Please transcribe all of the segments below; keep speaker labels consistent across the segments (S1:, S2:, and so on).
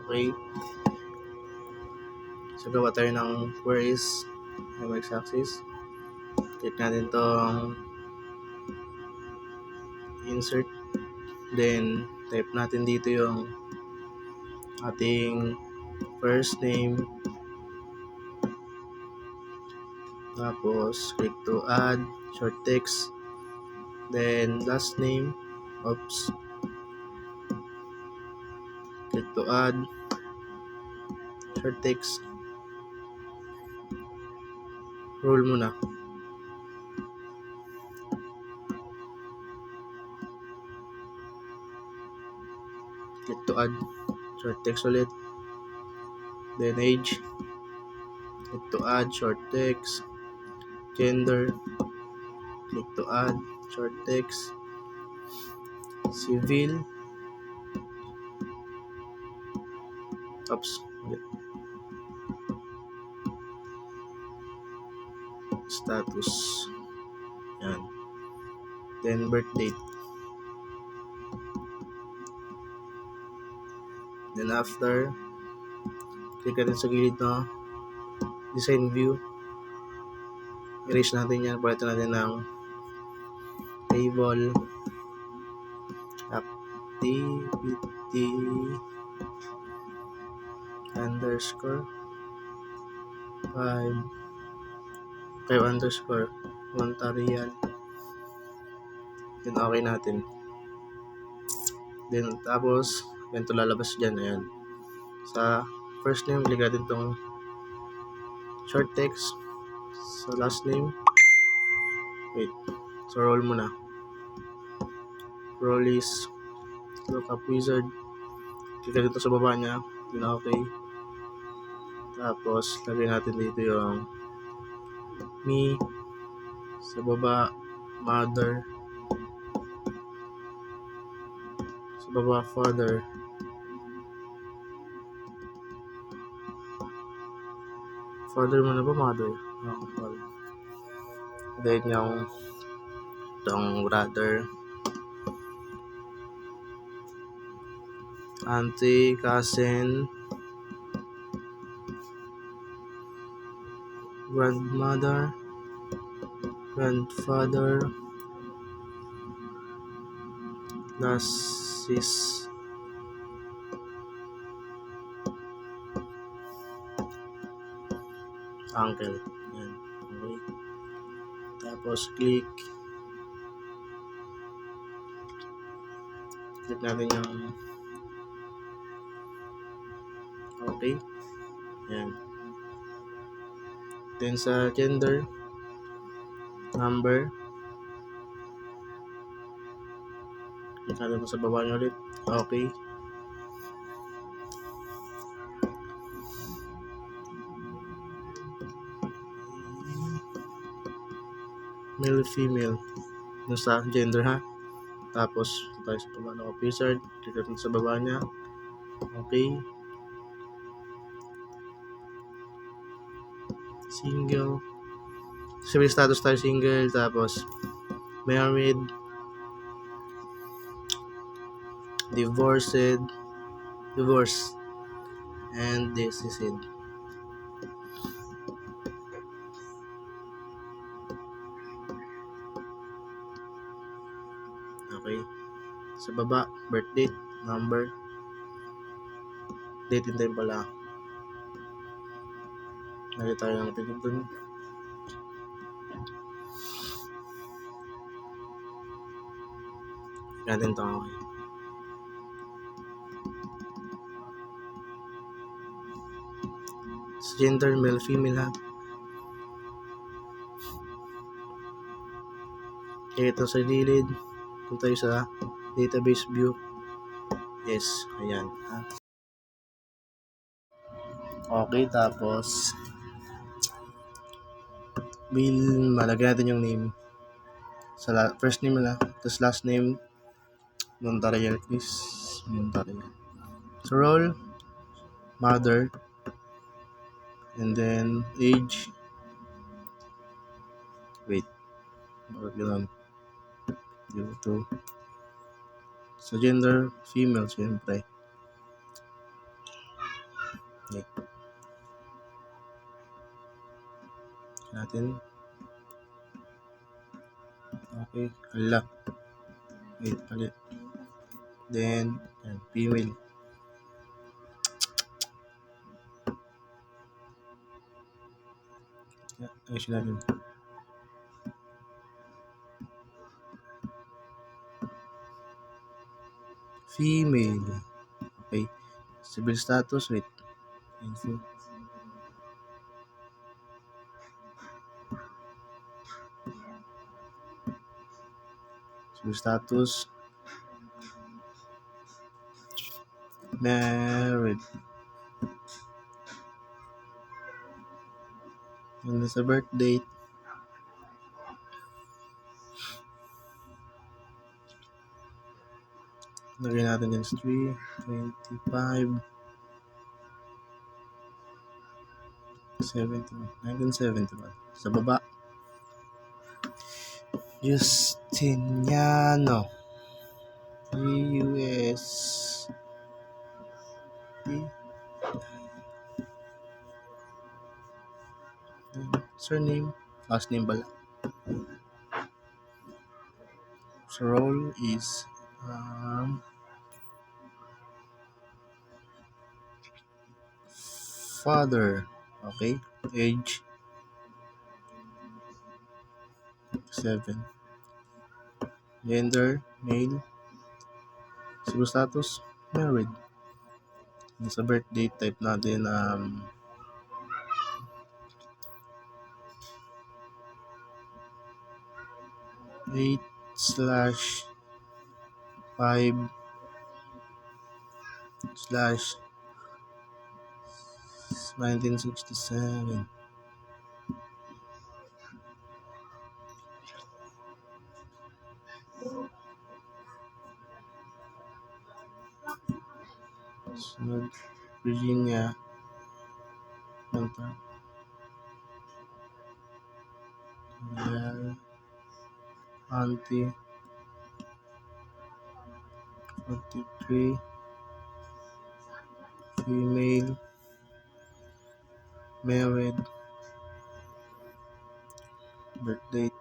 S1: Okay. So, gawa tayo ng where is x-axis. Click natin tong insert. Then, type natin dito yung ating first name. Tapos, click to add short text. Then, last name. Oops. Click to add short text. Roll muna. Click to add short text ulit. Then age. Click to add short text. Gender. Click to add short text. Civil. Oops. Status. Yan. Then birth date. Then after, click natin sa gilid na design view. Erase natin yan. Palitan natin ng table activity underscore 5 underscore Ontarian. Then okay natin. Then tapos, ganito lalabas dyan. Ayan. Sa first name, click natin itong short text. Sa last name, wait. So roll muna. Roll is lookup wizard. Click natin ito sa baba niya. Then okay. Tapos, lagay natin dito yung me. Sa baba, mother. Sa baba, father. Father mo na ba, mother? Father. Then yung itong brother, auntie, cousin, grandmother, grandfather, last is uncle. Yan. Okay. Tapos click natin yung okay. Yan. Then sa gender, number, click natin sa baba niya ulit. Okay. Male, female. Yung sa gender ha. Tapos tayo sa baba ng wizard. Click natin sa baba niya. Okay. Single. Civil status tayo single. Tapos married. Divorced. And deceased. Okay. Sa baba, birth date, number, date and time pala. Lagay tayo ng tigil dun. Natin ito, okay. Sa gender, male, female ha. Okay, ito sa gilid. Punta tayo sa database view. Yes, ayan. Okay, tapos malagay natin yung name. Sa first name na, tapos last name, Montarial, please. Montarial. So role, mother, and then age. Wait, bakit ganun? Dito. So gender, female, siyempre. natin. Okay, ala. Wait, palit. Then, yan, female. Ayusin natin. Female. Okay. Civil status, wait. Info. Civil status. Married. And sa birth date. Lagyan natin yung 3, 25, 1971. Sa baba. Justiniano. US. Surname. Last name pala. So role is father. Okay. Age 7. Gender male. Civil status married. Sa birth date type natin 8/5/1967. Sunod, Virginia. Auntie 43. Female. Married. Birth date.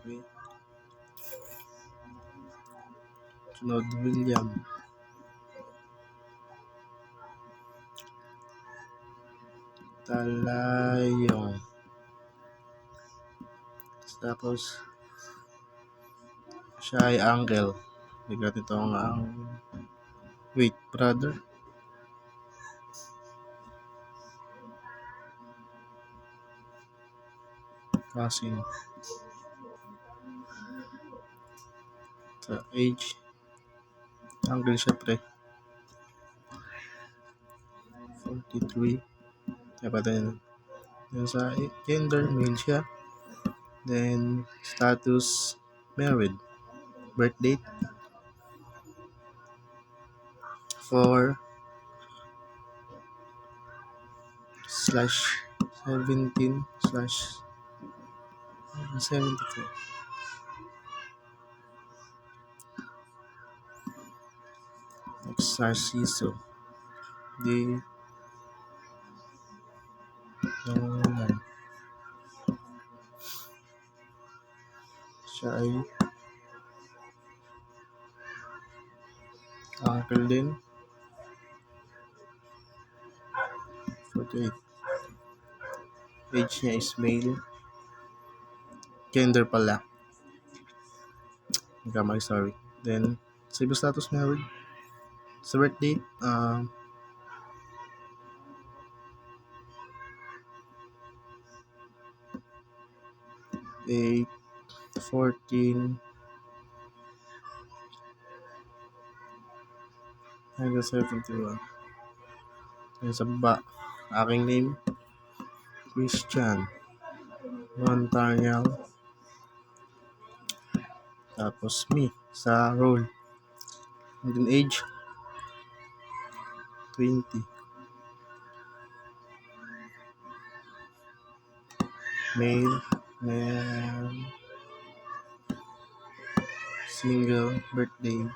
S1: Okay. Sunod, William. Talayong. Tapos, siya ay uncle. Bigat itong wait, brother. Cousin. Sa age, uncle siya pre. 43. Dapat din. Then sa gender, male siya. Then, status, married. Birth date, 4/17/72. Next, Narciso. Di, Nolan. Siya ay uncle din. 48. Age niya is male. Gender pala. Nagkamali, sorry. Then, civil status married. Sa birth date, 8/14/71. Yan sa baba, aking name, Christian Montarial. Tapos me, sa role. And then age, 20. Male, single, birthday,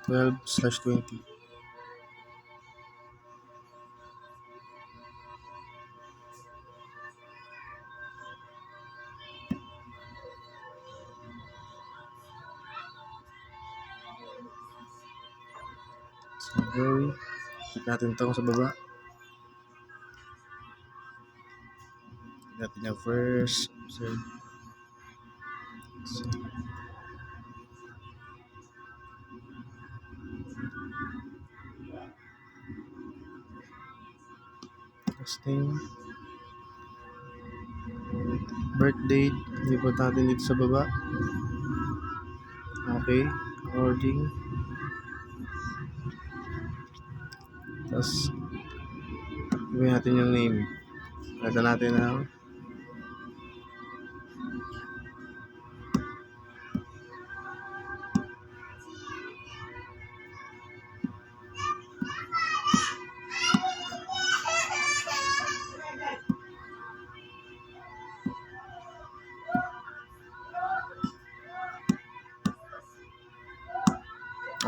S1: 12/20. So, very. Check natin itong sa baba. Check natin yung first. So, last name. Birth date. Lipot natin dito sa baba. Okay. According. Tapos, gawin natin yung name. Lagyan natin ang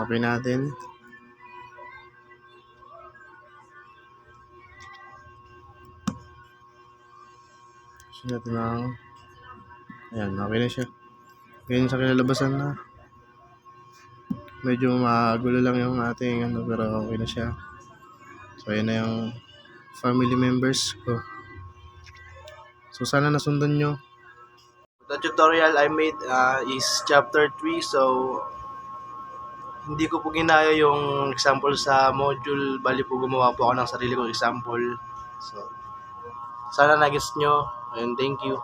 S1: okay natin. Gusto natin ang ayan, okay na siya. Ganyan sa kinalabasan na. Medyo magulo lang yung ating ano, pero okay na siya. So, ayan na yung family members ko. So, sana nasundan nyo. The tutorial I made is chapter 3. So, hindi ko po ginaya yung example sa module. Bali po gumawa po ako ng sarili kong example. So, sana nag-gets nyo. And thank you.